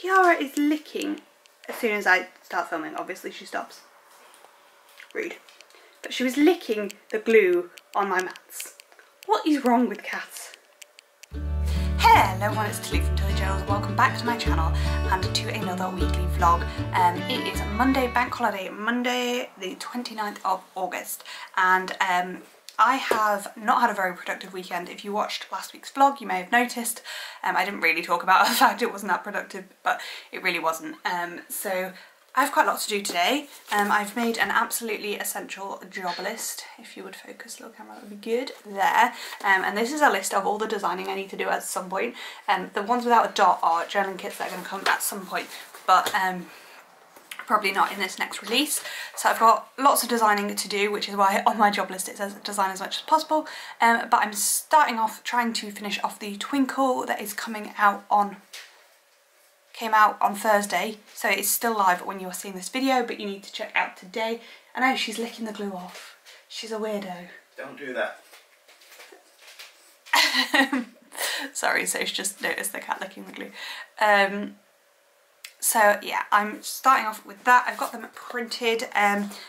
Kiara is licking as soon as I start filming. Obviously she stops. Rude. But she was licking the glue on my mats. What is wrong with cats? Hello everyone, it's Tilly from Tilly Jones. Welcome back to my channel and to another weekly vlog. It is Monday, bank holiday Monday, the 29th of August, and I have not had a very productive weekend. If you watched last week's vlog, you may have noticed I didn't really talk about the fact it wasn't that productive, but it really wasn't. So I have quite a lot to do today. I've made an absolutely essential job list. If you would focus, little camera, that would be good. There. And this is a list of all the designing I need to do at some point. The ones without a dot are journaling kits that are going to come at some point, but probably not in this next release. So I've got lots of designing to do, which is why on my job list it says design as much as possible. But I'm starting off trying to finish off the Twinkle that is came out on Thursday, so it's still live when you are seeing this video, but you need to check out today. I know, she's licking the glue off. She's a weirdo. Don't do that. Sorry, so she just noticed the cat licking the glue. So yeah, I'm starting off with that. I've got them printed,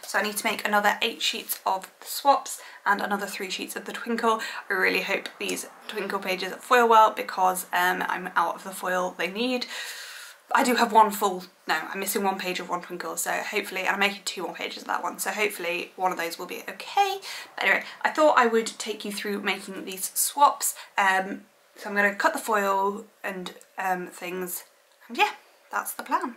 so I need to make another 8 sheets of the swaps and another 3 sheets of the Twinkle. I really hope these Twinkle pages foil well, because I'm out of the foil they need. I do have I'm missing 1 page of one Twinkle, so hopefully, and I'm making 2 more pages of that one, so hopefully one of those will be okay. But anyway, I thought I would take you through making these swaps. So I'm going to cut the foil and things, and yeah, that's the plan.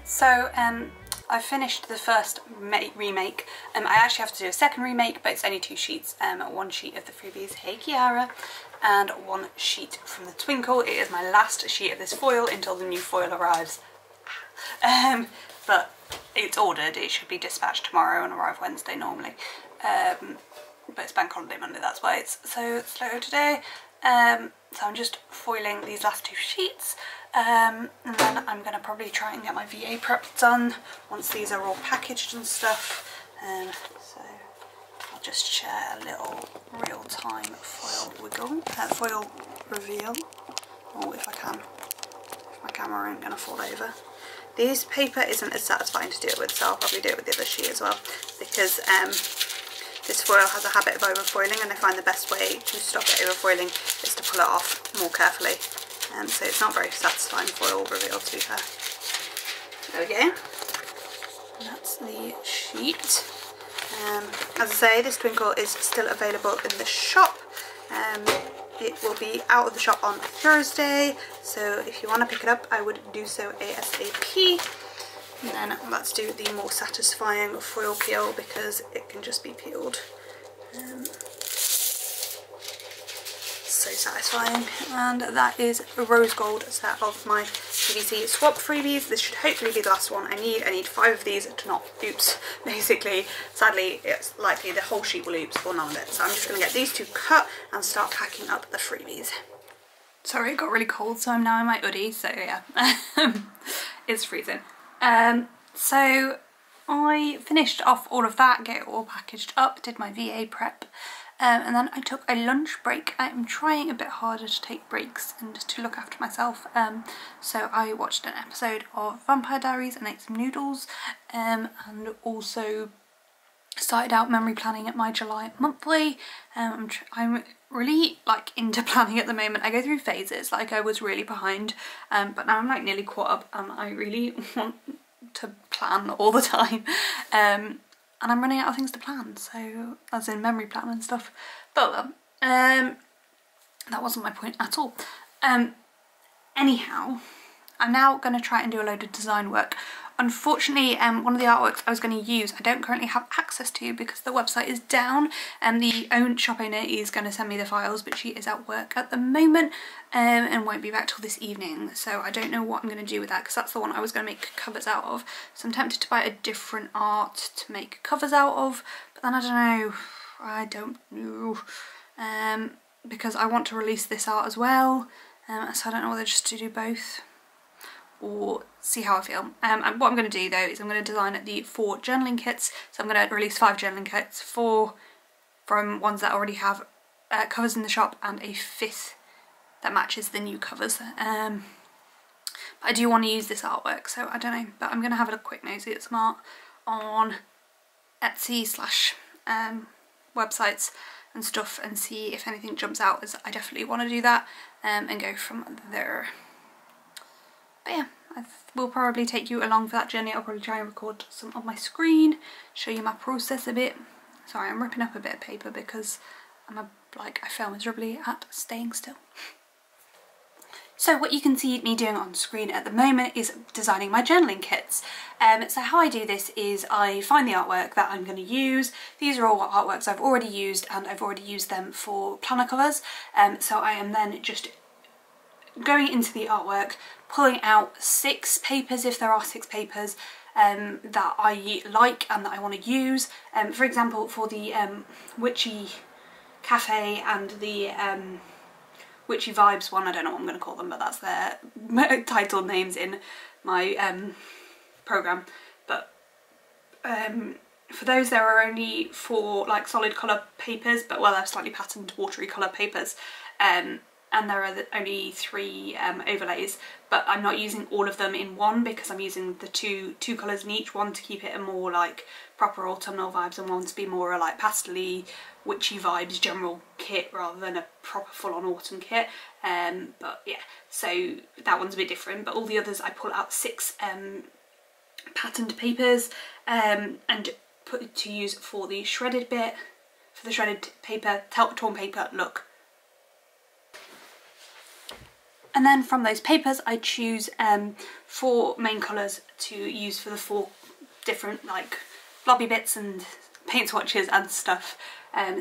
So I've finished the first remake. I actually have to do a second remake, but it's only 2 sheets. 1 sheet of the freebies, hey Kiara, and 1 sheet from the Twinkle. It is my last sheet of this foil until the new foil arrives. But it's ordered, it should be dispatched tomorrow and arrive Wednesday normally. But it's bank holiday Monday, that's why it's so slow today. So I'm just foiling these last 2 sheets, and then I'm going to probably try and get my VA prep done once these are all packaged and stuff. So I'll just share a little real-time foil foil reveal, or if I can, if my camera ain't going to fall over. This paper isn't as satisfying to do it with, so I'll probably do it with the other sheet as well, because this foil has a habit of overfoiling, and I find the best way to stop it overfoiling is to pull it off more carefully. So it's not very satisfying foil reveal, to be fair. There we go. that's the sheet. As I say, this twinkle is still available in the shop. It will be out of the shop on Thursday, so if you want to pick it up, I would do so ASAP. And then let's do the more satisfying foil peel, because it can just be peeled. So satisfying. And that is a rose gold set of my PVC swap freebies. This should hopefully be the last one I need. I need 5 of these to not oops, basically. Sadly, it's likely the whole sheet will oops or none of it. So I'm just going to get these 2 cut and start packing up the freebies. Sorry, it got really cold, so I'm now in my hoodie, so yeah. It's freezing. So I finished off all of that, get it all packaged up, did my VA prep, and then I took a lunch break. I am trying a bit harder to take breaks and just to look after myself, so I watched an episode of Vampire Diaries and ate some noodles, and also started out memory planning at my July monthly. I'm really like into planning at the moment. I go through phases, like I was really behind, but now I'm like nearly caught up and I really want to plan all the time, and I'm running out of things to plan, so as in memory plan and stuff. But that wasn't my point at all. Anyhow, I'm now going to try and do a load of design work. Unfortunately, one of the artworks I was going to use I don't currently have access to because the website is down, and the shop owner is going to send me the files, but she is at work at the moment, and won't be back till this evening, so I don't know what I'm going to do with that, because that's the one I was going to make covers out of. So I'm tempted to buy a different art to make covers out of, but then I don't know, because I want to release this art as well, so I don't know whether just to do both or see how I feel. And what I'm going to do though is I'm going to design the 4 journaling kits. So I'm going to release 5 journaling kits, 4 from ones that already have covers in the shop, and a 5th that matches the new covers. But I do want to use this artwork, so I don't know, but I'm going to have a quick nosy at some art on Etsy / websites and stuff and see if anything jumps out, as I definitely want to do that, and go from there. But yeah, I will probably take you along for that journey. I'll probably try and record some on my screen, show you my process a bit. Sorry, I'm ripping up a bit of paper because I fail miserably at staying still. So what you can see me doing on screen at the moment is designing my journaling kits. So how I do this is I find the artwork that I'm going to use. These are all artworks I've already used, and I've already used them for planner covers. So I am then just going into the artwork, pulling out 6 papers, if there are 6 papers, that I like and that I want to use. For example, for the Witchy Cafe and the Witchy Vibes one, I don't know what I'm going to call them, but that's their title names in my programme. But for those there are only 4 like solid colour papers, but well, they're slightly patterned watery colour papers. And there are only 3 overlays, but I'm not using all of them in one because I'm using the two colours in each one to keep it a more like proper autumnal vibes, and one to be more a like pastel-y witchy vibes general kit rather than a proper full-on autumn kit. But yeah, so that one's a bit different, but all the others I pull out 6 patterned papers and put to use for the shredded bit, for the shredded paper, torn paper look. And then from those papers I choose 4 main colours to use for the 4 different like blobby bits and paint swatches and stuff.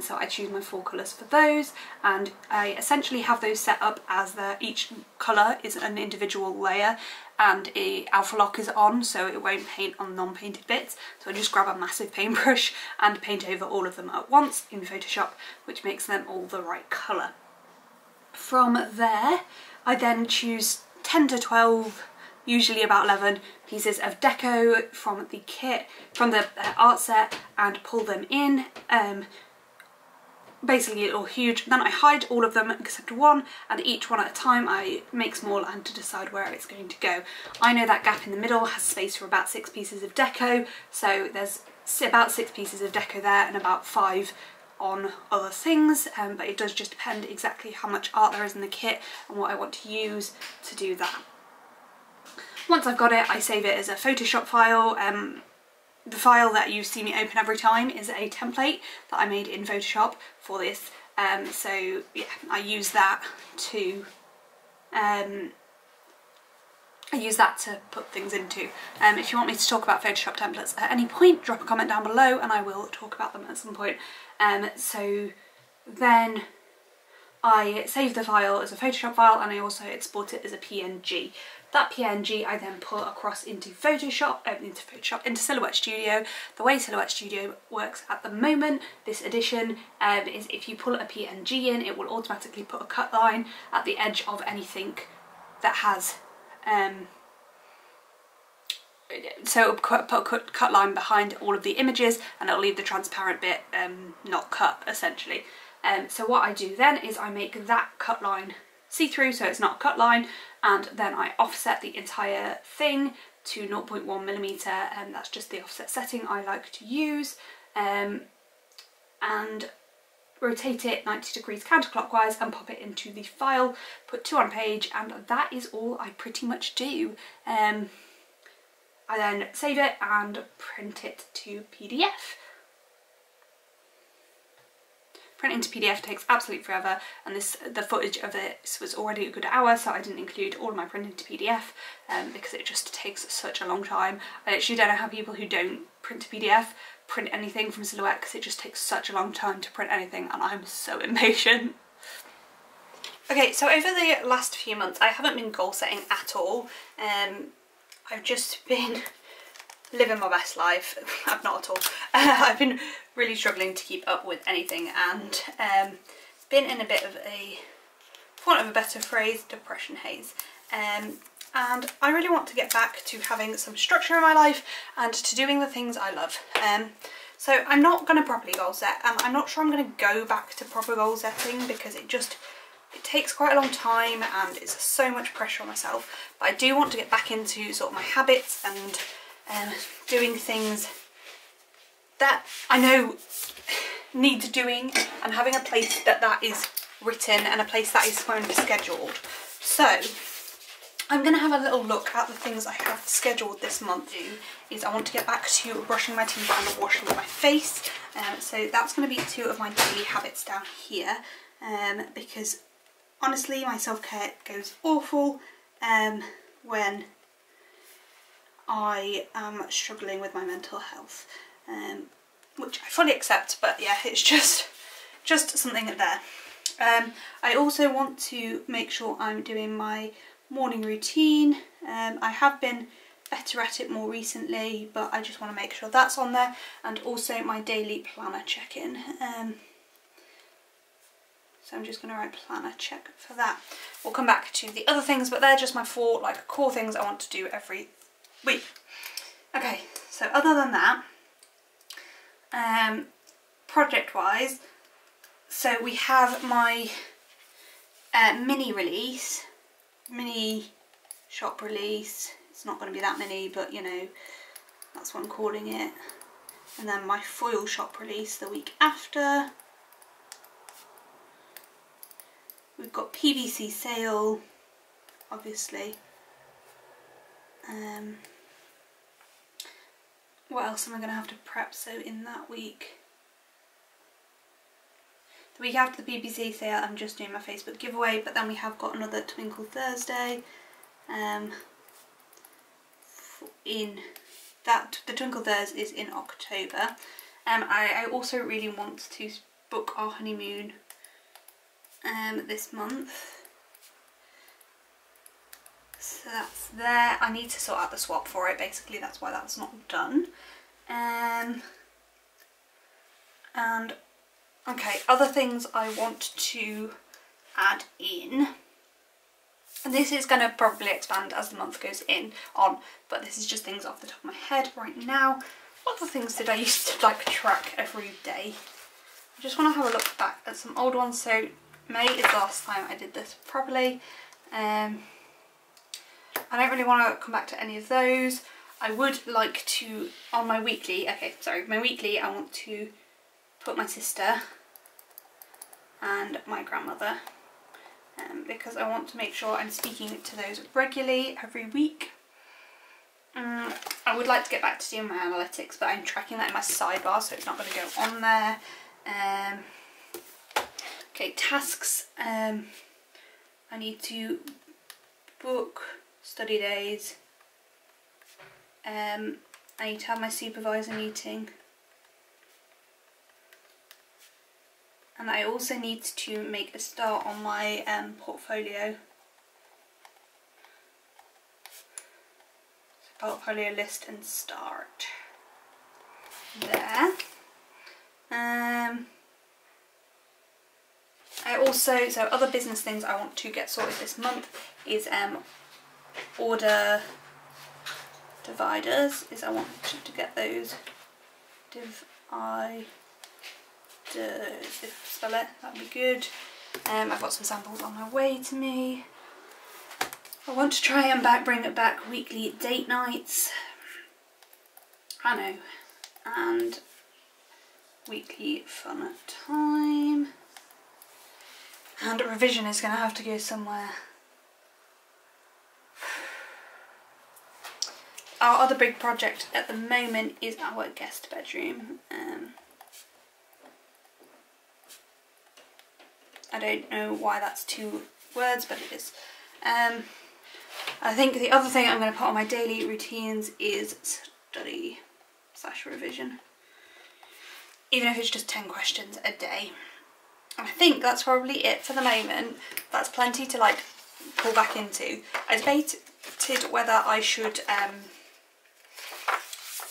So I choose my 4 colours for those, and I essentially have those set up as each colour is an individual layer, and a alpha lock is on, so it won't paint on non-painted bits. So I just grab a massive paintbrush and paint over all of them at once in Photoshop, which makes them all the right colour. From there I then choose 10 to 12, usually about 11 pieces of deco from the kit, from the art set, and pull them in. Basically all huge. Then I hide all of them except one, and each one at a time I make small and to decide where it's going to go. I know that gap in the middle has space for about 6 pieces of deco, so there's about 6 pieces of deco there and about 5 on other things, but it does just depend exactly how much art there is in the kit and what I want to use to do that. Once I've got it, I save it as a Photoshop file. the file that you see me open every time is a template that I made in Photoshop for this. So yeah, I use that to put things into. If you want me to talk about Photoshop templates at any point, drop a comment down below and I will talk about them at some point. So then I save the file as a Photoshop file and I also export it as a PNG. That PNG I then put across into into Silhouette Studio. The way Silhouette Studio works at the moment, this edition, is if you pull a PNG in, it will automatically put a cut line at the edge of anything that has, so it'll put a cut line behind all of the images and it'll leave the transparent bit not cut, essentially. So what I do then is I make that cut line see-through so it's not a cut line, and then I offset the entire thing to 0.1mm, and that's just the offset setting I like to use, and rotate it 90 degrees counterclockwise and pop it into the file, put 2 on page, and that is all I pretty much do. I then save it and print it to PDF. Printing to PDF takes absolutely forever, and the footage of this was already a good hour, so I didn't include all of my printing to PDF because it just takes such a long time. I actually don't know how people who don't print to PDF print anything from Silhouette, because it just takes such a long time to print anything and I'm so impatient. Okay, so over the last few months I haven't been goal setting at all. I've just been living my best life. I've not at all. I've been really struggling to keep up with anything and been in a bit of a, for want of a better phrase, depression haze. And I really want to get back to having some structure in my life and to doing the things I love. So I'm not going to properly goal set, and I'm not sure I'm going to go back to proper goal setting because it takes quite a long time and it's so much pressure on myself. But I do want to get back into sort of my habits and doing things that I know needs doing, and having a place that is written and a place that is kind of scheduled. So I'm going to have a little look at the things I have scheduled this month. Is I want to get back to brushing my teeth and washing my face. So that's going to be 2 of my daily habits down here, because honestly my self-care goes awful when I am struggling with my mental health, which I fully accept, but yeah, it's just something there. I also want to make sure I'm doing my morning routine. I have been better at it more recently, but I just want to make sure that's on there, and also my daily planner check-in. So I'm just going to write planner check for that. We'll come back to the other things, but they're just my 4 like core things I want to do every week. Okay, so other than that, project wise, so we have my mini shop release. It's not going to be that many, but you know, that's what I'm calling it. And then my foil shop release the week after. We've got PVC sale, obviously. What else am I going to have to prep? So in that week, the week after the PVC sale, I'm just doing my Facebook giveaway, but then we have got another Twinkle Thursday. The Twinkle Thursday is in October. I also really want to book our honeymoon this month. So that's there. I need to sort out the swap for it, basically, that's why that's not done. And okay, other things I want to add in, and this is going to probably expand as the month goes on, but this is just things off the top of my head right now. What other things did I used to like track every day? I just want to have a look back at some old ones. So May is the last time I did this properly. I don't really want to come back to any of those. I would like to, on my weekly, my weekly, I want to put my sister and my grandmother, because I want to make sure I'm speaking to those regularly every week. I would like to get back to doing my analytics, but I'm tracking that in my sidebar, so it's not going to go on there. Okay, tasks. I need to book study days. I need to have my supervisor meeting. And I also need to make a start on my portfolio. So portfolio list and start. There. I also, so other business things I want to get sorted this month is order dividers, I want to get those dividers, if I spell it, that'd be good. I've got some samples on my way to me. I want to try and bring it back weekly date nights, I know, and weekly fun time. And revision is going to have to go somewhere. Our other big project at the moment is our guest bedroom. I don't know why that's 2 words, but it is. I think the other thing I'm going to put on my daily routines is study/revision. Even if it's just 10 questions a day. I think that's probably it for the moment. That's plenty to like pull back into. I debated whether I should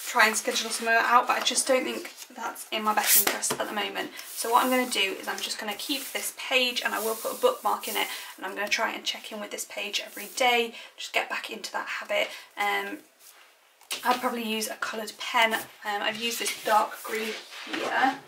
try and schedule somewhere out, but I just don't think that's in my best interest at the moment. So what I'm going to do is I'm just going to keep this page, and I will put a bookmark in it, and I'm going to try and check in with this page every day, just get back into that habit. I'd probably use a coloured pen. I've used this dark green here.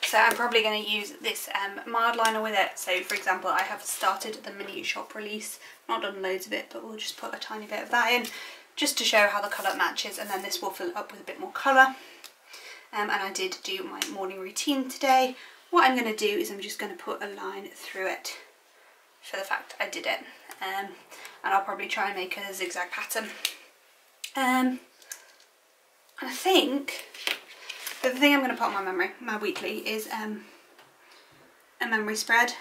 So I'm probably going to use this mild liner with it. So for example, I have started the mini shop release, not done loads of it, but we'll just put a tiny bit of that in just to show how the colour matches, and then this will fill it up with a bit more colour. And I did do my morning routine today. What I'm going to do is I'm just going to put a line through it for the fact I did it. And I'll probably try and make a zigzag pattern. I think the thing I'm going to put on my weekly is a memory spread.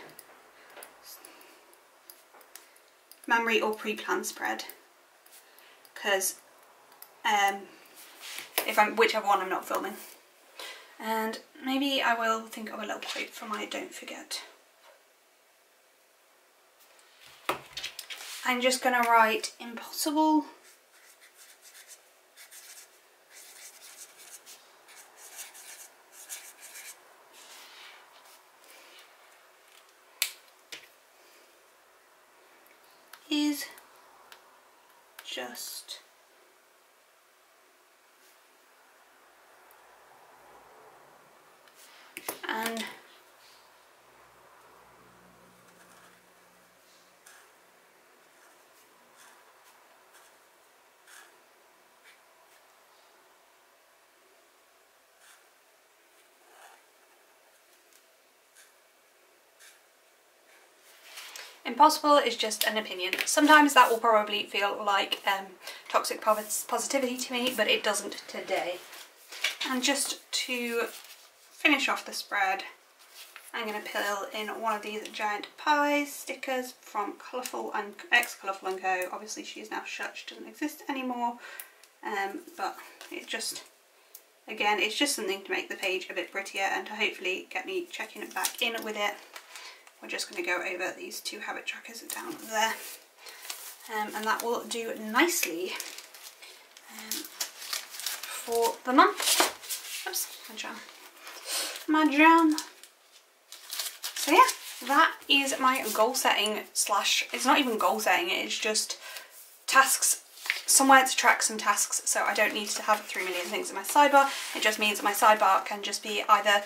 Memory or pre-planned spread. Because whichever one I'm not filming. And maybe I will think of a little quote for my don't forget. I'm just going to write impossible is just an impossible is just an opinion. Sometimes that will probably feel like toxic positivity to me, but it doesn't today. And just to finish off the spread, I'm going to peel in one of these giant pies stickers from ex-Colourful & Co. Obviously she is now shut, she doesn't exist anymore, but it just, again, it's just something to make the page a bit prettier and to hopefully get me checking it back in with it. We're just going to go over these 2 habit trackers down there, and that will do nicely for the month. Oops, my jam. So yeah, that is my goal setting slash, it's not even goal setting, it's just tasks, somewhere to track some tasks, so I don't need to have 3 million things in my sidebar. It just means that my sidebar can just be either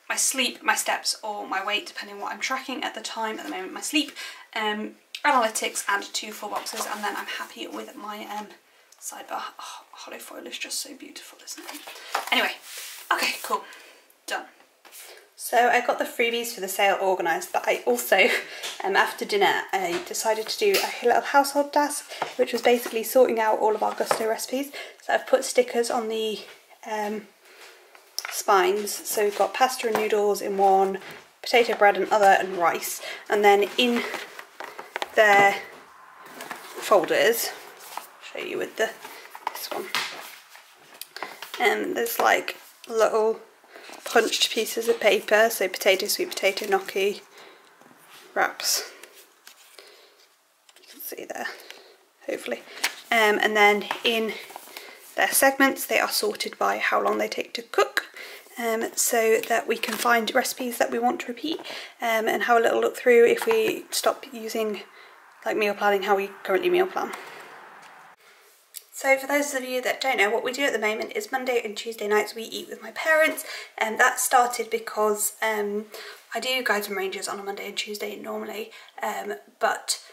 my sleep, my steps, or my weight, depending on what I'm tracking at the time. At the moment, my sleep. analytics and 2 full boxes, and then I'm happy with my sidebar. Oh, hollow foil is just so beautiful, isn't it? Anyway, okay, cool, done. So I got the freebies for the sale organised, but I also, after dinner, I decided to do a little household task, which was basically sorting out all of our Gusto recipes. So I've put stickers on the spines. So we've got pasta and noodles in one, potato, bread and other, and rice. And then in their folders, I'll show you with this one, there's like little punched pieces of paper, so potato, sweet potato, gnocchi, wraps, you can see there, hopefully. And then in their segments they are sorted by how long they take to cook, so that we can find recipes that we want to repeat, and have a little look through if we stop using like meal planning, how we currently meal plan. So for those of you that don't know, what we do at the moment is Monday and Tuesday nights we eat with my parents, and that started because I do Guides and Ranges on a Monday and Tuesday normally, but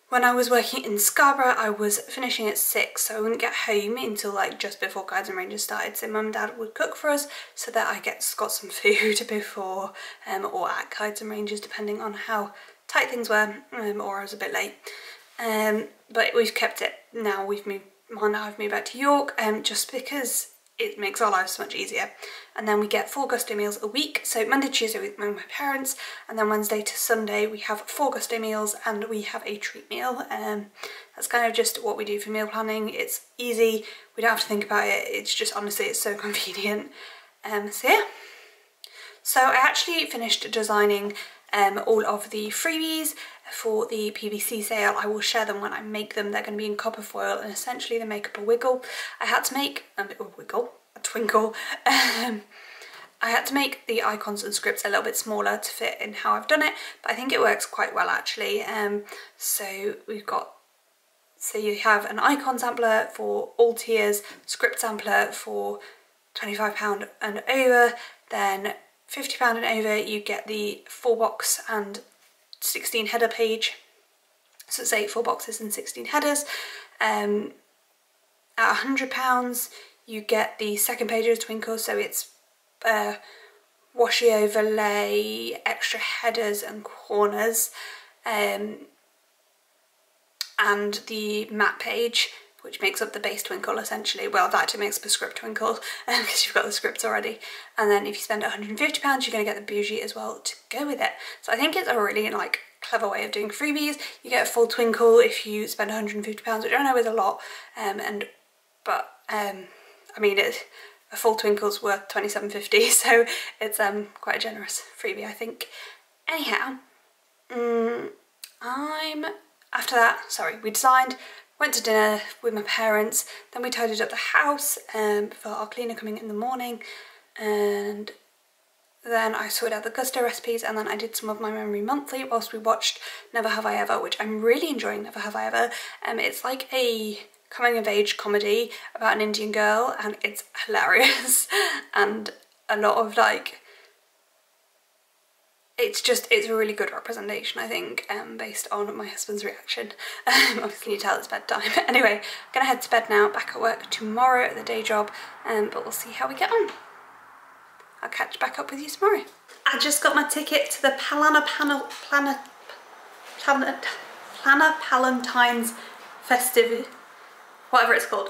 when I was working in Scarborough I was finishing at 6, so I wouldn't get home until like just before Guides and Ranges started, so Mum and Dad would cook for us so that I got some food before or at Guides and Ranges, depending on how tight things were, or I was a bit late. But we've kept it now. Mum and I have moved back to York, just because it makes our lives so much easier. And then we get 4 Gusto meals a week, so Monday, Tuesday with my parents, and then Wednesday to Sunday we have 4 Gusto meals and we have a treat meal. That's kind of just what we do for meal planning. It's easy, we don't have to think about it, it's just, honestly, it's so convenient. So yeah. So I actually finished designing all of the freebies for the PVC sale. I will share them when I make them. They're going to be in copper foil, and essentially they make up a wiggle. I had to make a twinkle. I had to make the icons and scripts a little bit smaller to fit in how I've done it, but I think it works quite well actually. So you have an icon sampler for all tiers, script sampler for £25 and over, then £50 and over you get the 4 box and 16 header page, so it's 8 full boxes and 16 headers. At £100 you get the second page of Twinkle, so it's washi overlay, extra headers and corners, and the matte page, which makes up the base Twinkle essentially. Well, that actually makes up a script Twinkle because you've got the scripts already. And then if you spend £150, you're going to get the bougie as well to go with it. So I think it's a really like clever way of doing freebies. You get a full Twinkle if you spend £150, which I know is a lot, but I mean a full Twinkle's worth £27.50, so it's quite a generous freebie, I think. Anyhow, after that, we designed, went to dinner with my parents, then we tidied up the house for our cleaner coming in the morning, and then I sorted out the Gusto recipes, and then I did some of my Memory Monthly whilst we watched Never Have I Ever, which I'm really enjoying. Never Have I Ever. It's like a coming of age comedy about an Indian girl, and it's hilarious and a lot of like, it's a really good representation, I think, based on my husband's reaction. Obviously you tell it's bedtime. Anyway, I'm gonna head to bed now, back at work tomorrow at the day job, but we'll see how we get on. I'll catch back up with you tomorrow. I just got my ticket to the Planner Palentine's festive, whatever it's called.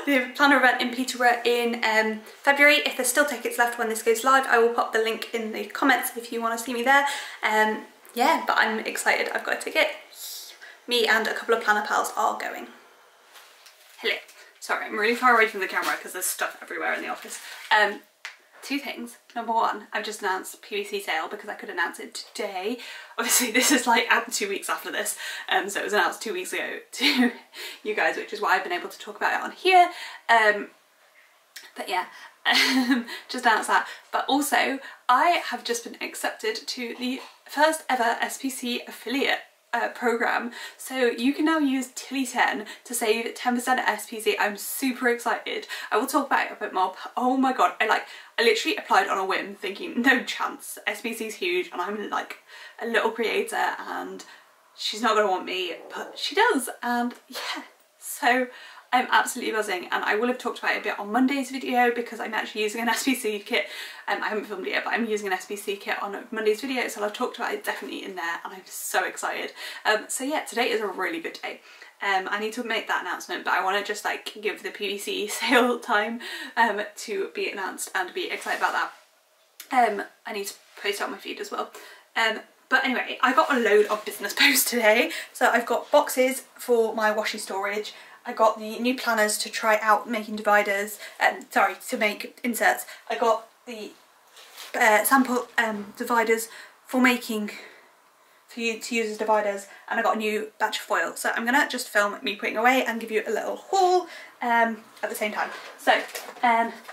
The planner event in Peterborough in February. If there's still tickets left when this goes live, I will pop the link in the comments if you want to see me there. Yeah, but I'm excited. I've got a ticket. Me and a couple of planner pals are going. Hello. Sorry, I'm really far away from the camera because there's stuff everywhere in the office. 2 things. Number 1, I've just announced PVC sale because I could announce it today. Obviously this is like 2 weeks after this, so it was announced 2 weeks ago to you guys, which is why I've been able to talk about it on here. But yeah, just announced that. But also I have just been accepted to the first ever SPC affiliate program, so you can now use Tilly10 to save 10% at SPC. I'm super excited. I will talk about it a bit more, but oh my god, I literally applied on a whim thinking no chance, SPC is huge and I'm like a little creator and she's not going to want me, but she does, and yeah, so I'm absolutely buzzing. And I will have talked about it a bit on Monday's video because I'm actually using an SPC kit. I haven't filmed it yet, but I'm using an SPC kit on Monday's video, so I've talked about it definitely in there, and I'm so excited. So yeah, today is a really good day. I need to make that announcement, but I want to just like give the PVC sale time to be announced and be excited about that. I need to post it on my feed as well. But anyway, I got a load of business posts today. So I've got boxes for my washi storage. I got the new planners to try out making dividers, to make inserts. I got the sample dividers for making, for you to use as dividers, and I got a new batch of foil. So I'm gonna just film me putting away and give you a little haul at the same time. So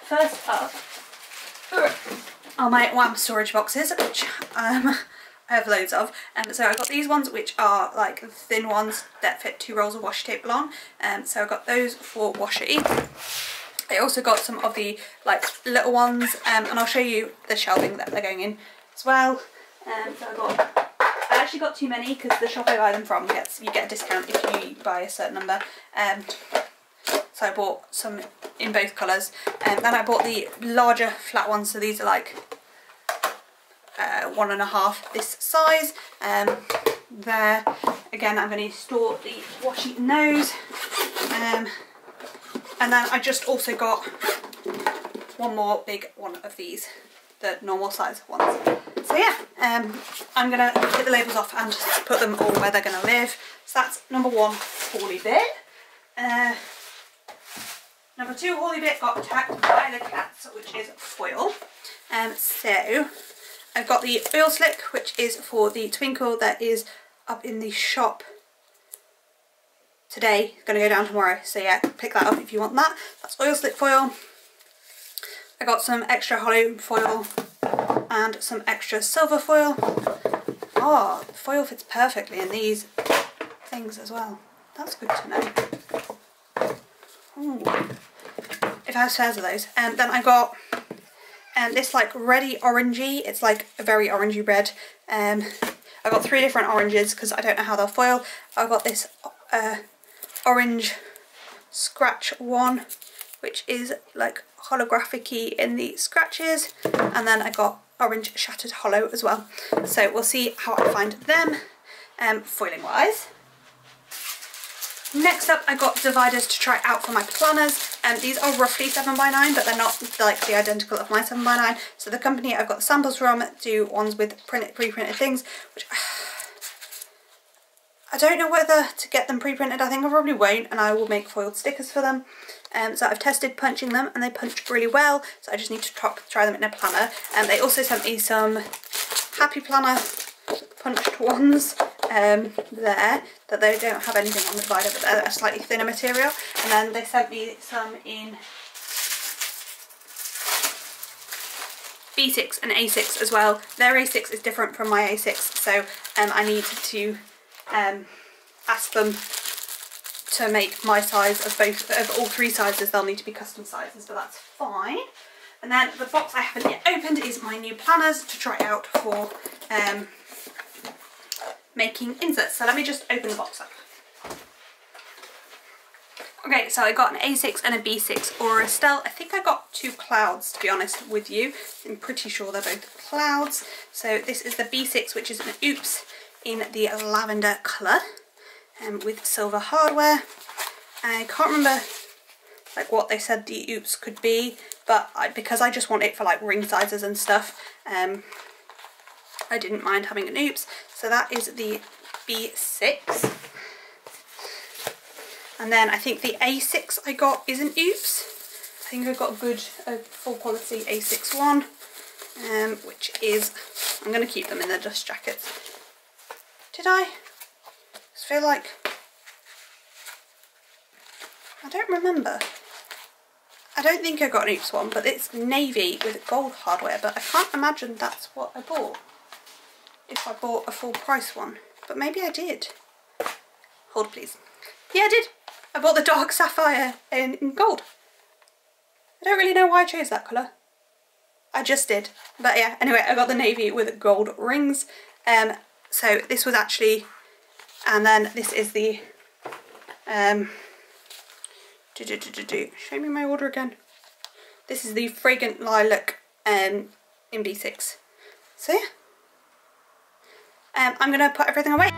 first up are my WAM storage boxes, which I have loads of. So I got these ones, which are like thin ones that fit 2 rolls of washi tape along. So I got those for washi. I also got some of the like little ones, and I'll show you the shelving that they're going in as well. So I actually got too many because the shop I buy them from you get a discount if you buy a certain number. So I bought some in both colours. Then I bought the larger flat ones, so these are like 1.5 this size. There again, I'm going to store the washi in those. And then I just also got one more big one of these, the normal size ones. So yeah, I'm going to get the labels off and put them all where they're going to live. So that's number 1 hauly bit. Number 2 hauly bit got attacked by the cats, which is foil. So I've got the oil slick, which is for the twinkle that is up in the shop today. It's going to go down tomorrow, so yeah, pick that up if you want that. That's oil slick foil. I got some extra hollow foil and some extra silver foil. Oh, the foil fits perfectly in these things as well. That's good to know. Ooh. If I have spares of those. And then I got this like reddy orangey. It's like a very orangey red. I got 3 different oranges because I don't know how they'll foil. I got this orange scratch one, which is like holographic-y in the scratches, and then I got orange shattered hollow as well. So we'll see how I find them foiling wise. Next up, I got dividers to try out for my planners. These are roughly 7x9, but they're not like the identical of my 7x9. So the company I've got the samples from do ones with pre-printed things, which I don't know whether to get them pre-printed. I think I probably won't, and I will make foiled stickers for them. So I've tested punching them and they punch really well, so I just need to try them in a planner. They also sent me some Happy Planner punched ones there, that they don't have anything on the divider, but they're a slightly thinner material. And then they sent me some in B6 and A6 as well. Their A6 is different from my A6, so I need to ask them to make my size of all 3 sizes. They'll need to be custom sizes, but that's fine. And then the box I haven't yet opened is my new planners to try out for making inserts. So let me just open the box up. Okay, so I got an A6 and a B6 or a Estelle. I think I got 2 clouds, to be honest with you. I'm pretty sure they're both clouds. So this is the B6, which is an oops in the lavender colour, with silver hardware. I can't remember like what they said the oops could be, but because I just want it for like ring sizes and stuff, I didn't mind having an oops. So that is the B6. And then I think the A6 I got is an oops. I think I got a good full quality A6 one, which is, I'm going to keep them in their dust jackets. Did I? I just feel like, I don't remember. I don't think I got an oops one, but it's navy with gold hardware, but I can't imagine that's what I bought. If I bought a full price one, but maybe I did. Hold please. Yeah, I did. I bought the dark sapphire in gold. I don't really know why I chose that colour. I just did. But yeah, anyway, I got the navy with gold rings. So this was actually And then this is the show me my order again. This is the Fragrant Lilac in B6. So yeah, I'm gonna put everything away.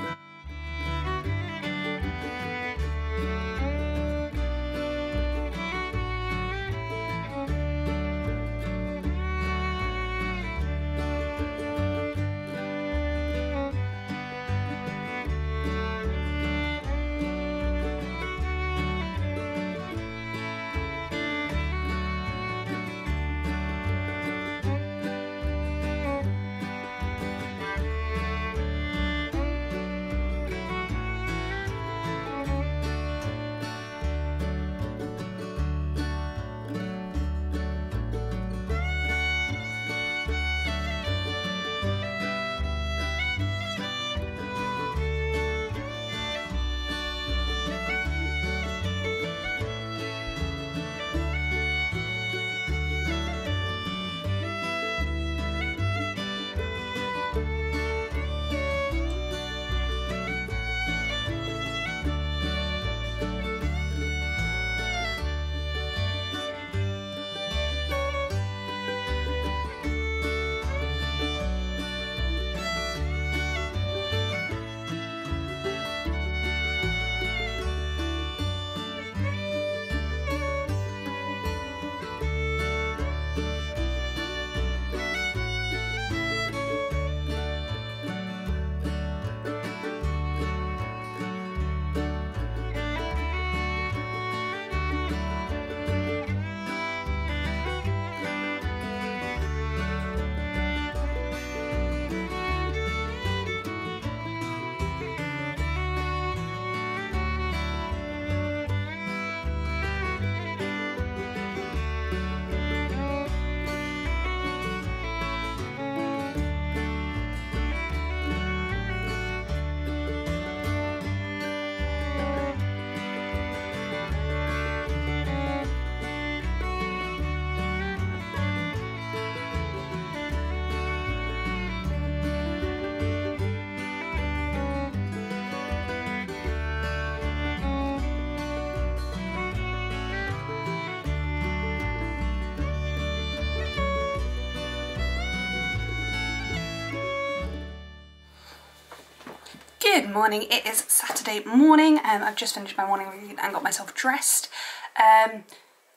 Good morning, it is Saturday morning and I've just finished my morning routine and got myself dressed. I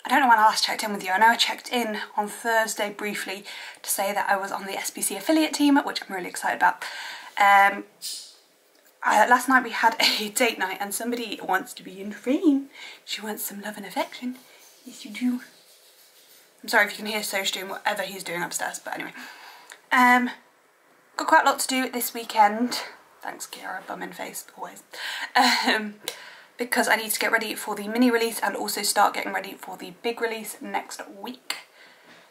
don't know when I last checked in with you. I know I checked in on Thursday briefly to say that I was on the SPC affiliate team, which I'm really excited about. Last night we had a date night and somebody wants to be in frame. She wants some love and affection. Yes you do. I'm sorry if you can hear Soj doing whatever he's doing upstairs, but anyway. Got quite a lot to do this weekend. Thanks Kiara, bum in face, always. Because I need to get ready for the mini release and also start getting ready for the big release next week.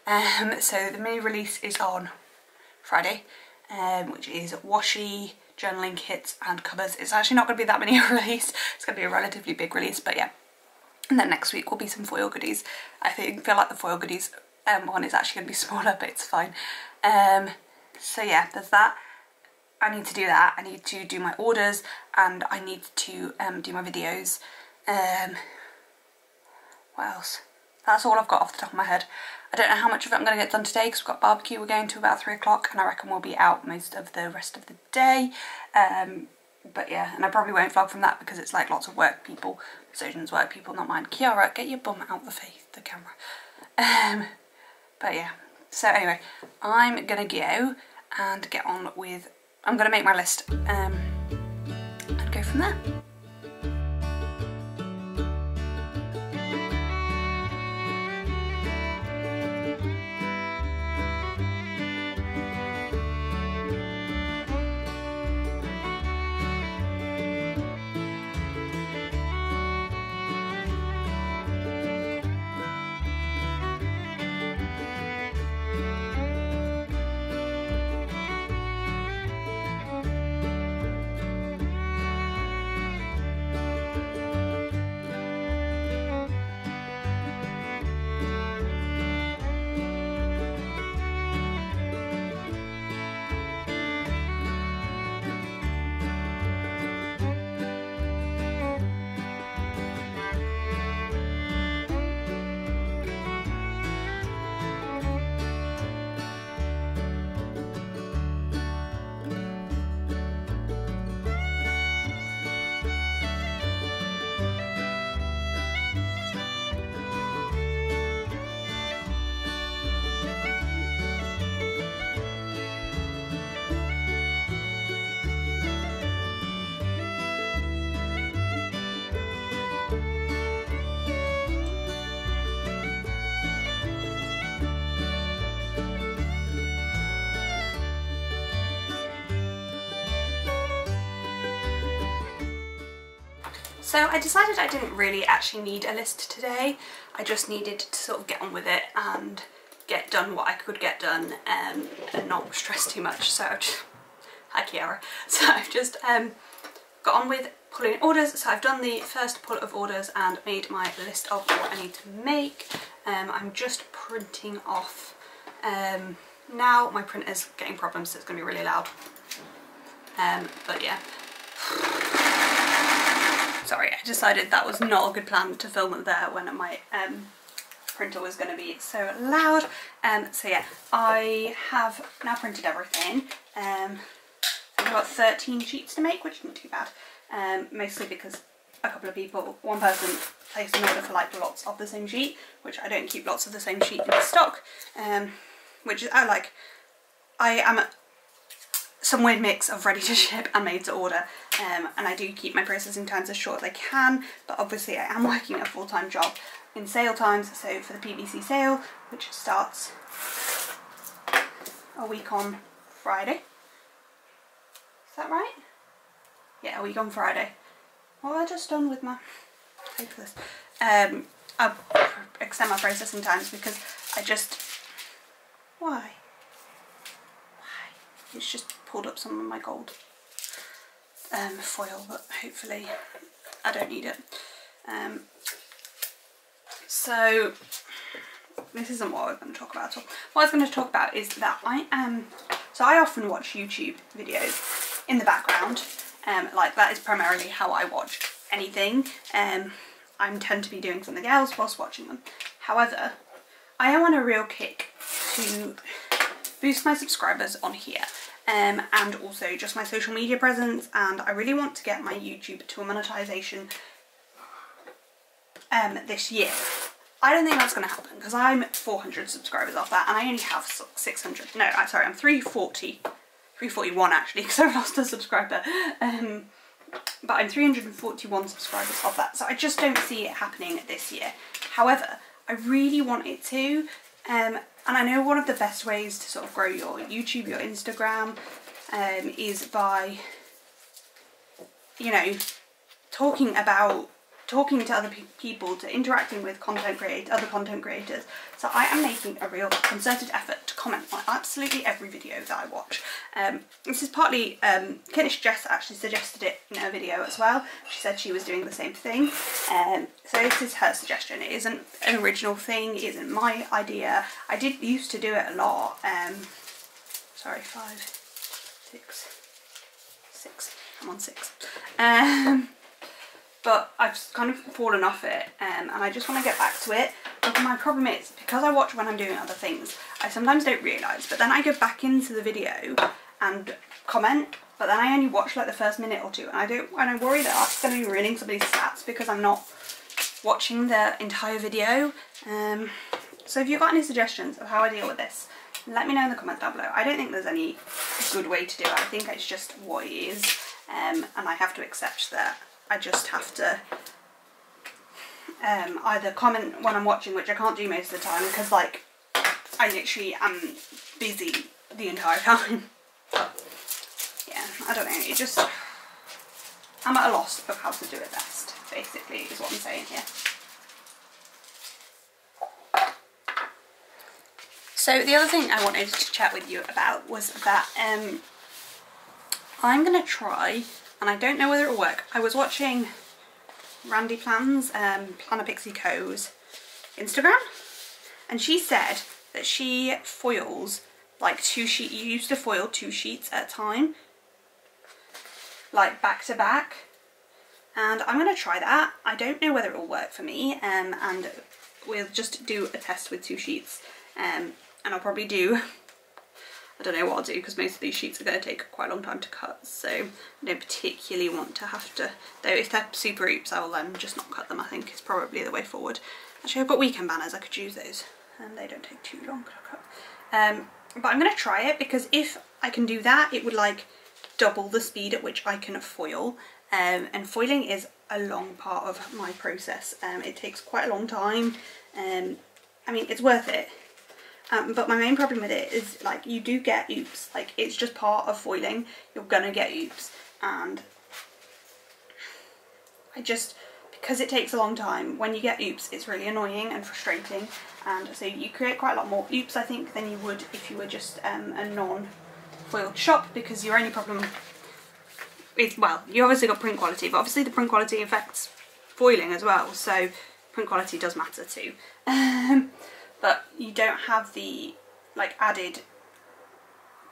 So the mini release is on Friday, which is washi, journaling kits and covers. It's actually not going to be that many a release, it's going to be a relatively big release, but yeah. And then next week will be some foil goodies. I feel like the foil goodies one is actually going to be smaller, but it's fine. So yeah, there's that. I need to do that. I need to do my orders and I need to do my videos. What else? That's all I've got off the top of my head. I don't know how much of it I'm going to get done today because we've got barbecue. We're going to about 3 o'clock and I reckon we'll be out most of the rest of the day. But yeah, and I probably won't vlog from that because it's like lots of work people. Sojan's work people, not mine. Kiara, get your bum out the camera. But yeah, so anyway, I'm going to go and get on with... I'm going to make my list and go from there. So I decided I didn't really actually need a list today. I just needed to sort of get on with it and get done what I could get done, and not stress too much. So I've just, hi Kiara. So I've just got on with pulling orders. So I've done the first pull of orders and made my list of what I need to make. I'm just printing off now. My printer's getting problems, so it's going to be really loud. But yeah. Sorry, I decided that was not a good plan to film it there when my printer was going to be so loud. So yeah, I have now printed everything. I've got 13 sheets to make, which isn't too bad. Mostly because a couple of people, one person placed an order for like lots of the same sheet, which I don't keep lots of the same sheet in stock. Which is, I am some weird mix of ready to ship and made to order, and I do keep my processing times as short as I can, but obviously I am working a full-time job in sale times. So for the PVC sale, which starts a week on Friday, is that right? Yeah, a week on Friday. What have I just done with my paperless? I'll extend my processing times because I just, why? It's just pulled up some of my gold foil, but hopefully I don't need it. So this isn't what I was going to talk about at all. What I was going to talk about is that I often watch YouTube videos in the background. Like that is primarily how I watch anything. I tend to be doing something else whilst watching them. However, I am on a real kick to boost my subscribers on here, and also just my social media presence, and I really want to get my YouTube to a monetization this year. I don't think that's going to happen because I'm 400 subscribers off that and I only have 600. No, sorry, I'm 341 actually, because I've lost a subscriber. But I'm 341 subscribers off that, so I just don't see it happening this year. However, I really want it to, and I know one of the best ways to sort of grow your YouTube, your Instagram, is by, you know, talking to other people, to interacting with other content creators. So I am making a real concerted effort to comment on absolutely every video that I watch. This is partly, Kinish Jess actually suggested it in her video as well. She said she was doing the same thing. So this is her suggestion. It isn't an original thing, it isn't my idea. I did used to do it a lot. Sorry, 5, 6, I'm on 6. But I've kind of fallen off it, and I just want to get back to it. But my problem is, because I watch when I'm doing other things, I sometimes don't realise, but then I go back into the video and comment, but then I only watch like the first minute or two, and I worry that that's going to be ruining somebody's stats because I'm not watching the entire video. So if you've got any suggestions of how I deal with this, let me know in the comments down below. I don't think there's any good way to do it. I think it's just what it is, and I have to accept that. I just have to either comment when I'm watching, which I can't do most of the time because like I literally am busy the entire time. But yeah, I don't know, it just, I'm at a loss of how to do it best, basically, is what I'm saying here. So the other thing I wanted to chat with you about was that I'm going to try, and I don't know whether it'll work. I was watching Randy Plan's, Planner Pixie Co's Instagram, and she said that she foils like you used to foil 2 sheets at a time, like back to back, and I'm going to try that. I don't know whether it will work for me, and we'll just do a test with 2 sheets, and I'll probably do, I don't know what I'll do because most of these sheets are going to take quite a long time to cut, so I don't particularly want to have to, though if they're super oops I will just not cut them. I think is probably the way forward. Actually I've got weekend banners, I could use those and they don't take too long to cut. But I'm going to try it because if I can do that it would like double the speed at which I can foil, and foiling is a long part of my process. It takes quite a long time, I mean it's worth it. But my main problem with it is like you do get oops, like it's just part of foiling, you're gonna get oops, and because it takes a long time, when you get oops, it's really annoying and frustrating, and so you create quite a lot more oops, I think, than you would if you were just a non-foiled shop, because your only problem is, well, you obviously got print quality, but obviously the print quality affects foiling as well, so print quality does matter too. But you don't have the like added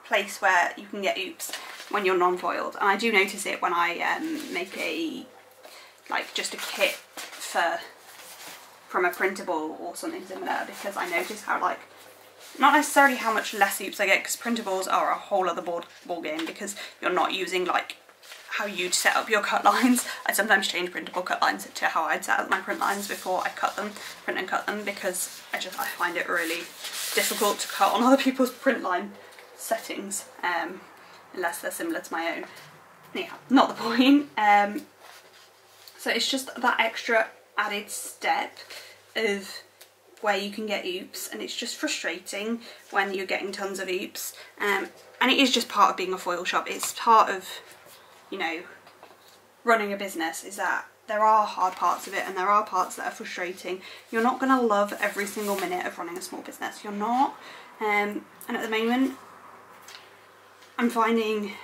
place where you can get oops when you're non-foiled, and I do notice it when I make a like just a kit from a printable or something similar, because I notice how like, not necessarily how much less oops I get, because printables are a whole other ball game, because you're not using like how you'd set up your cut lines. I sometimes change printable cut lines to how I'd set up my print lines before I print and cut them, because I find it really difficult to cut on other people's print line settings, unless they're similar to my own. Yeah, not the point. So it's just that extra added step of where you can get oops, and it's just frustrating when you're getting tons of oops, and it is just part of being a foil shop. It's part of, you know, running a business, is that there are hard parts of it and there are parts that are frustrating. You're not going to love every single minute of running a small business, you're not, and at the moment I'm finding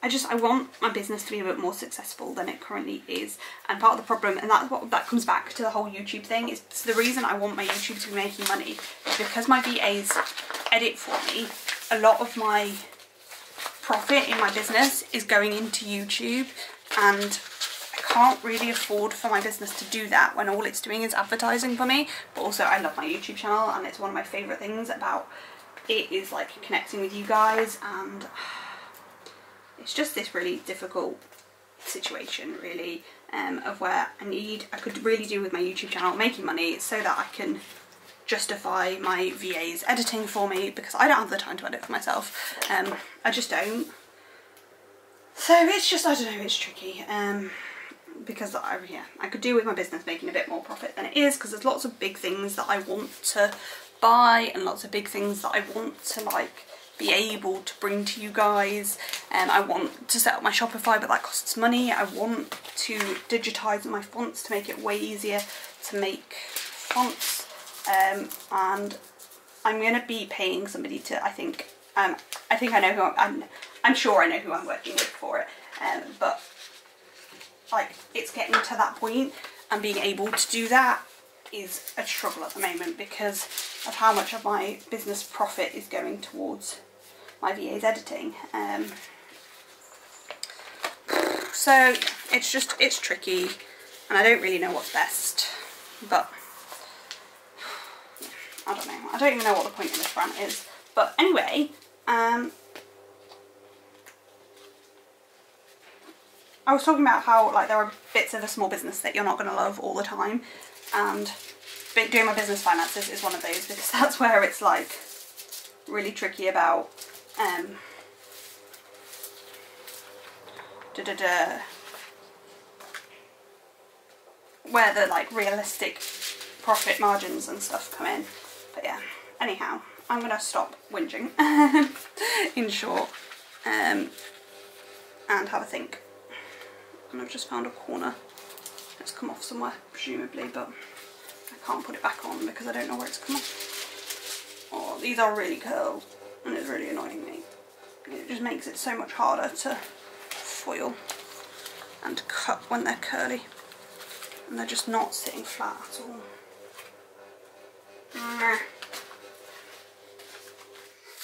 I want my business to be a bit more successful than it currently is, and part of the problem, and that comes back to the whole YouTube thing, is the reason I want my YouTube to be making money is because my VAs edit for me. A lot of my profit in my business is going into YouTube, and I can't really afford for my business to do that when all it's doing is advertising for me. But also I love my YouTube channel, and it's one of my favourite things about it is like connecting with you guys, and it's just this really difficult situation really, of where I could really do with my YouTube channel making money so that I can justify my VAs editing for me, because I don't have the time to edit for myself. I just don't. So it's just, I don't know, it's tricky, because I could do with my business making a bit more profit than it is, because there's lots of big things that I want to buy and lots of big things that I want to like be able to bring to you guys. I want to set up my Shopify, but that costs money. I want to digitize my fonts to make it way easier to make fonts, and I'm going to be paying somebody to, I think I know who I'm sure I know who I'm working with for it, but like it's getting to that point, and being able to do that is a struggle at the moment because of how much of my business profit is going towards my VA's editing. So it's tricky, and I don't really know what's best, but I don't know. I don't even know what the point of this rant is. But anyway, I was talking about how like there are bits of a small business that you're not going to love all the time, and doing my business finances is one of those, because that's where it's like really tricky about where the like realistic profit margins and stuff come in. But yeah, anyhow, I'm gonna stop whinging in short, and have a think. And I've just found a corner that's come off somewhere, presumably, but I can't put it back on because I don't know where it's come off. Oh, these are really curled, and it's really annoying me. It just makes it so much harder to foil and cut when they're curly, and they're just not sitting flat at all.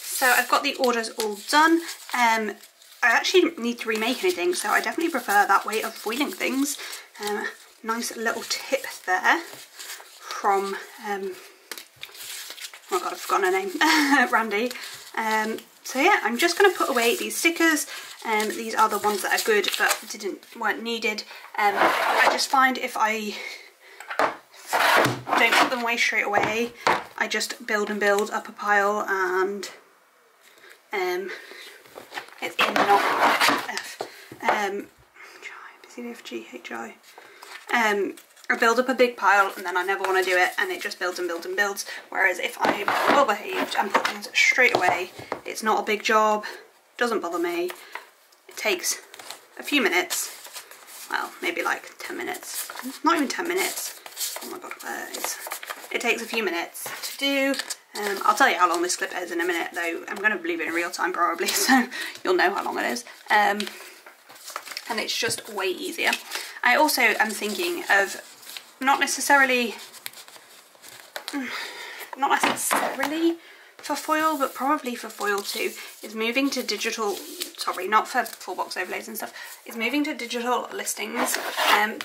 So I've got the orders all done. I actually didn't need to remake anything, so I definitely prefer that way of foiling things. Nice little tip there from, oh god, I've forgotten her name, Randy. So yeah, I'm just going to put away these stickers. These are the ones that are good but weren't needed. I just find if I don't put them away straight away, I just build and build up a pile, and it's in, not F. BCDFGHI. I build up a big pile and then I never want to do it, and it just builds and builds and builds. Whereas if I'm well behaved and put things straight away, it's not a big job, doesn't bother me. It takes a few minutes well, maybe like 10 minutes. Not even 10 minutes. Oh my god, it takes a few minutes to do. I'll tell you how long this clip is in a minute though. I'm going to leave it in real time probably, so you'll know how long it is. And it's just way easier. I also am thinking of not necessarily for foil, but probably for foil too, is moving to digital, sorry, not for full box overlays and stuff, is moving to digital listings,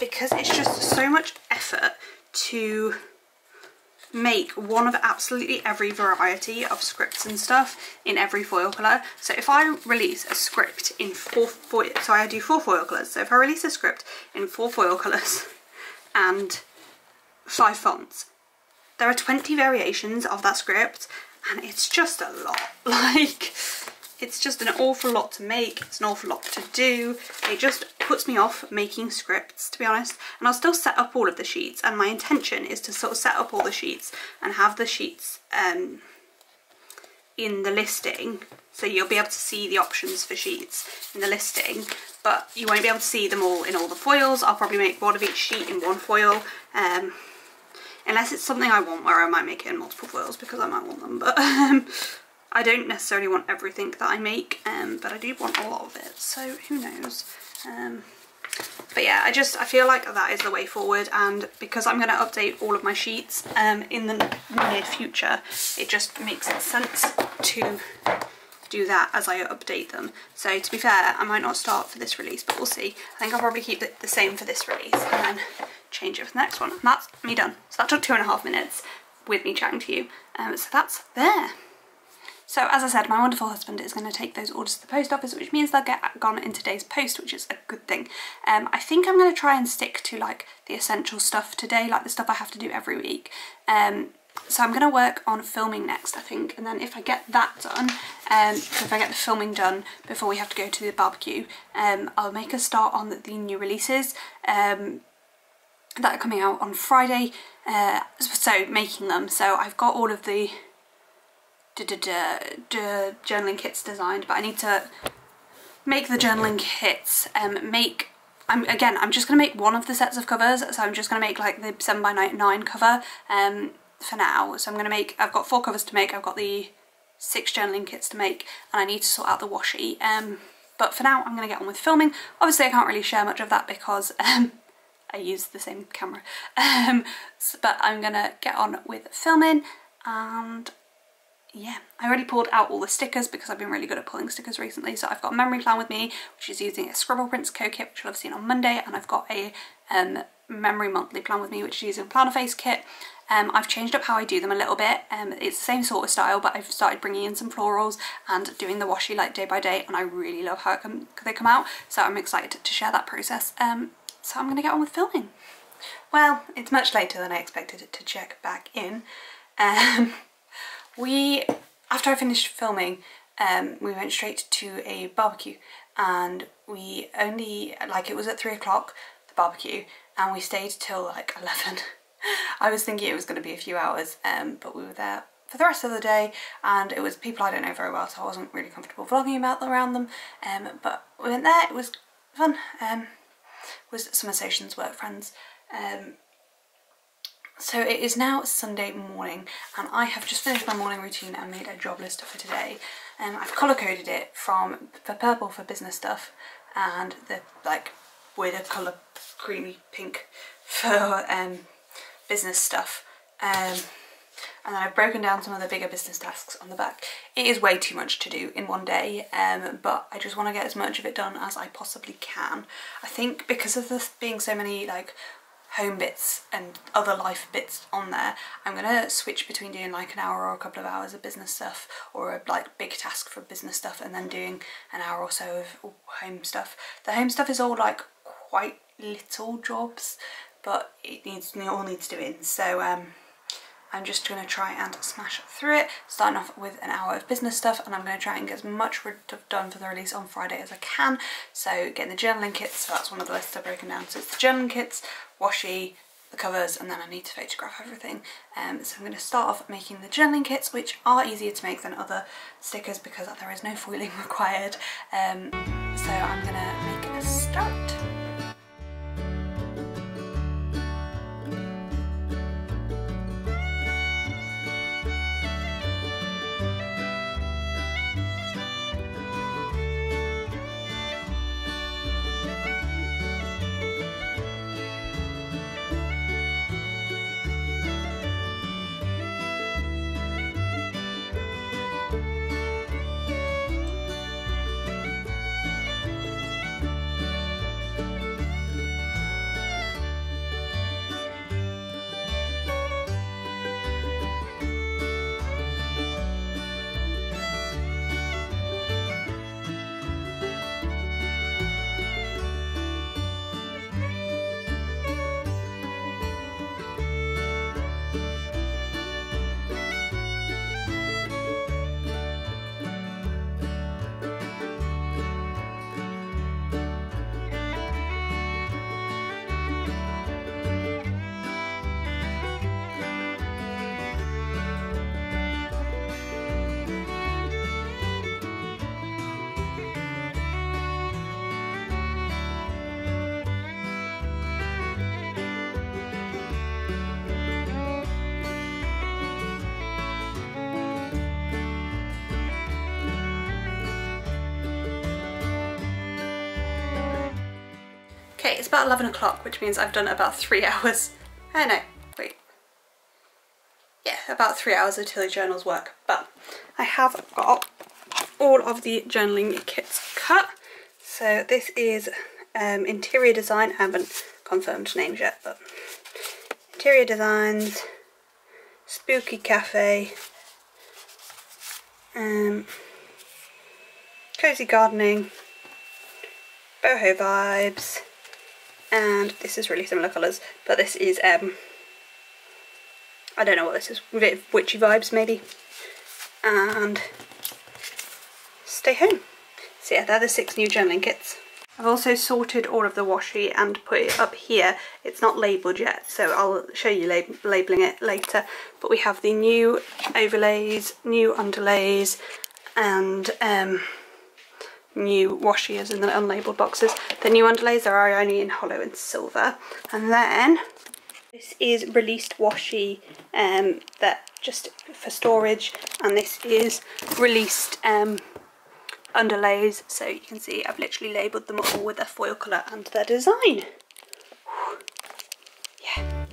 because it's just so much effort to make one of absolutely every variety of scripts and stuff in every foil colour. So if I release a script in 4 foil, so I do 4 foil colours, so if I release a script in 4 foil colours and 5 fonts, there are 20 variations of that script, and it's just a lot. Like, it's just an awful lot to make, it's an awful lot to do. It just puts me off making scripts, to be honest. And I'll still set up all of the sheets, and my intention is to sort of set up all the sheets and have the sheets in the listing, so you'll be able to see the options for sheets in the listing, but you won't be able to see them all in all the foils. I'll probably make one of each sheet in one foil, unless it's something I want, where I might make it in multiple foils because I might want them, but I don't necessarily want everything that I make, but I do want a lot of it, so who knows. But yeah, I feel like that is the way forward, and because I'm going to update all of my sheets in the near future, it just makes sense to do that as I update them. So to be fair, I might not start for this release, but we'll see. I think I'll probably keep it the same for this release and then change it for the next one. And that's me done. So that took 2.5 minutes with me chatting to you. So that's there. So as I said, my wonderful husband is going to take those orders to the post office, which means they'll get gone in today's post, which is a good thing. I think I'm going to try and stick to like the essential stuff today, like the stuff I have to do every week. So I'm going to work on filming next, I think, and then if I get that done, so if I get the filming done before we have to go to the barbecue, I'll make a start on the new releases that are coming out on Friday, so making them. So I've got all of the journaling kits designed, but I need to make the journaling kits, I'm just going to make one of the sets of covers, so I'm just going to make like the 7x9 cover for now. So I've got 4 covers to make, I've got the 6 journaling kits to make, and I need to sort out the washi. But for now I'm going to get on with filming. Obviously I can't really share much of that because I use the same camera, but I'm going to get on with filming. And yeah, I already pulled out all the stickers because I've been really good at pulling stickers recently. So I've got a memory plan with me, which is using a Scribble Prints co-kit, which you'll have seen on Monday, and I've got a memory monthly plan with me, which is using a Planner Face kit. I've changed up how I do them a little bit. It's the same sort of style, but I've started bringing in some florals and doing the washi like day by day, and I really love how they come out. So I'm excited to share that process. So I'm going to get on with filming. Well, it's much later than I expected to check back in. After I finished filming, we went straight to a barbecue, and we only, like, it was at 3 o'clock, the barbecue, and we stayed till like 11. I was thinking it was going to be a few hours, but we were there for the rest of the day, and it was people I don't know very well, so I wasn't really comfortable vlogging around them, but we went there, it was fun, with some associations, work friends. So it is now Sunday morning, and I have just finished my morning routine and made a job list for today. I've colour coded it for purple for business stuff, and the with a colour creamy pink for business stuff. And then I've broken down some of the bigger business tasks on the back. It is way too much to do in one day, but I just want to get as much of it done as I possibly can. I think because of this being so many like home bits and other life bits on there, I'm gonna switch between doing like an hour or a couple of hours of business stuff, or a like big task for business stuff, and then doing an hour or so of home stuff. The home stuff is all like quite little jobs, but it all needs doing. So I'm just going to try and smash through it, starting off with an hour of business stuff, and I'm going to try and get as much done for the release on Friday as I can. So getting the journaling kits, so that's one of the lists I've broken down. So it's the journaling kits, washi, the covers, and then I need to photograph everything. So I'm going to start off making the journaling kits, which are easier to make than other stickers because there is no foiling required. So I'm going to make a start. Okay, it's about 11 o'clock, which means I've done about 3 hours. Oh no, wait. Yeah, about 3 hours of Tilly Journal's work, but I have got all of the journaling kits cut. So this is interior design. I haven't confirmed names yet, but interior designs, spooky cafe, cozy gardening, boho vibes, and this is really similar colours, but this is I don't know what this is, a bit of witchy vibes maybe, and stay home. So yeah, they're the 6 new journaling kits. I've also sorted all of the washi and put it up here. It's not labelled yet, so I'll show you labelling it later. But we have the new overlays, new underlays, and new washi as in the unlabelled boxes. The new underlays are only in hollow and silver. And then this is released washi that just for storage, and this is released underlays, so you can see I've literally labelled them all with their foil colour and their design. Yeah.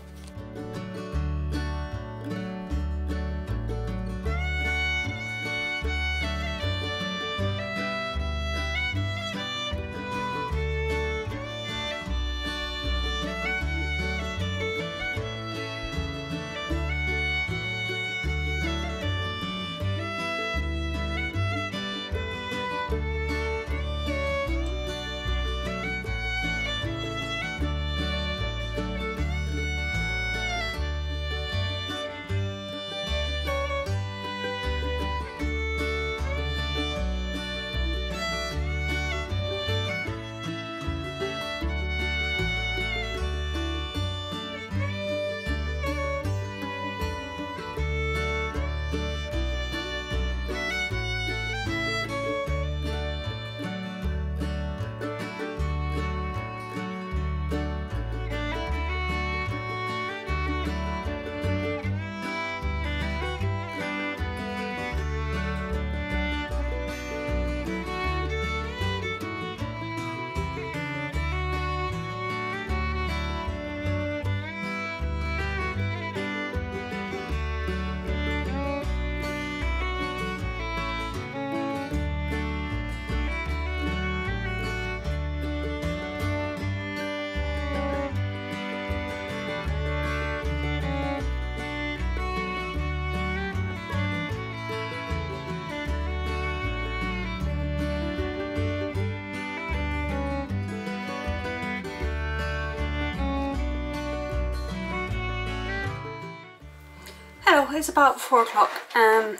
Hello, it's about 4 o'clock. I'm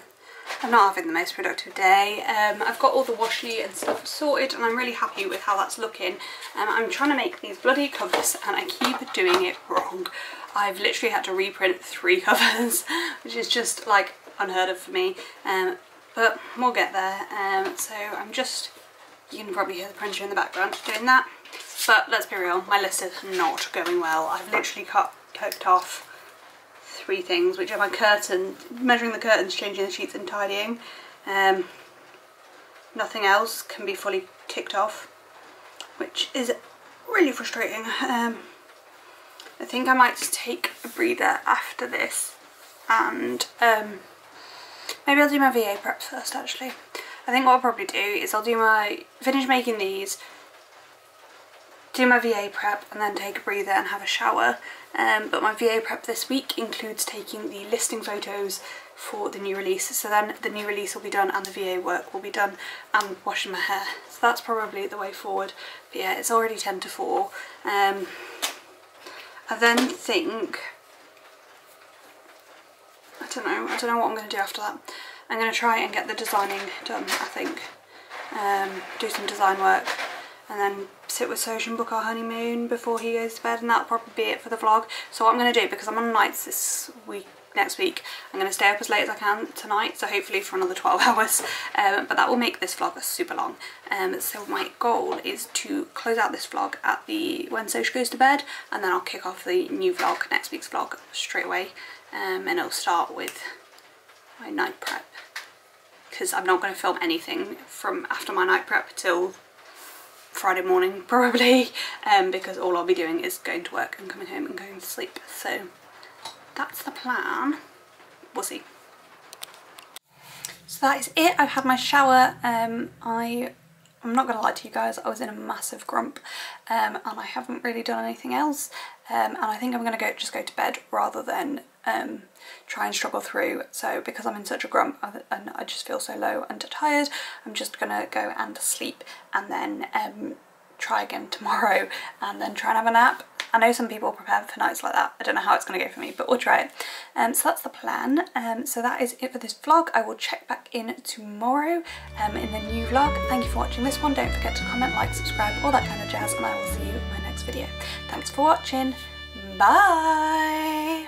not having the most productive day. I've got all the washi and stuff sorted and I'm really happy with how that's looking. I'm trying to make these bloody covers and I keep doing it wrong. I've literally had to reprint 3 covers, which is just like unheard of for me. But we'll get there. So I'm just, you can probably hear the printer in the background doing that. But let's be real, my list is not going well. I've literally cooked off 3 things, which are my curtain, measuring the curtains, changing the sheets and tidying. Nothing else can be fully ticked off, which is really frustrating. I think I might take a breather after this and maybe I'll do my VA prep first actually. I think what I'll probably do is I'll finish making these, do my VA prep and then take a breather and have a shower. But my VA prep this week includes taking the listing photos for the new release, so then the new release will be done and the VA work will be done and washing my hair. So that's probably the way forward. But yeah, it's already 10 to 4. I then think, I don't know what I'm going to do after that. I'm going to try and get the designing done, I think. Do some design work and then sit with Soj and book our honeymoon before he goes to bed, and that'll probably be it for the vlog. So what I'm going to do, because I'm on nights next week, I'm going to stay up as late as I can tonight, so hopefully for another 12 hours, but that will make this vlog super long. So my goal is to close out this vlog when Soj goes to bed, and then I'll kick off the new vlog, next week's vlog, straight away, and it'll start with my night prep, because I'm not going to film anything from after my night prep till Friday morning probably, because all I'll be doing is going to work and coming home and going to sleep. So that's the plan. We'll see. So that is it. I've had my shower. I'm not gonna lie to you guys, I was in a massive grump, and I haven't really done anything else, and I think I'm gonna just go to bed rather than try and struggle through. So because I'm in such a grump and I just feel so low and tired, I'm just gonna go and sleep and then try again tomorrow and then try and have a nap. I know some people prepare for nights like that. I don't know how it's going to go for me, but we'll try it. So that's the plan. So that is it for this vlog. I will check back in tomorrow in the new vlog. Thank you for watching this one. Don't forget to comment, like, subscribe, all that kind of jazz, and I will see you in my next video. Thanks for watching. Bye!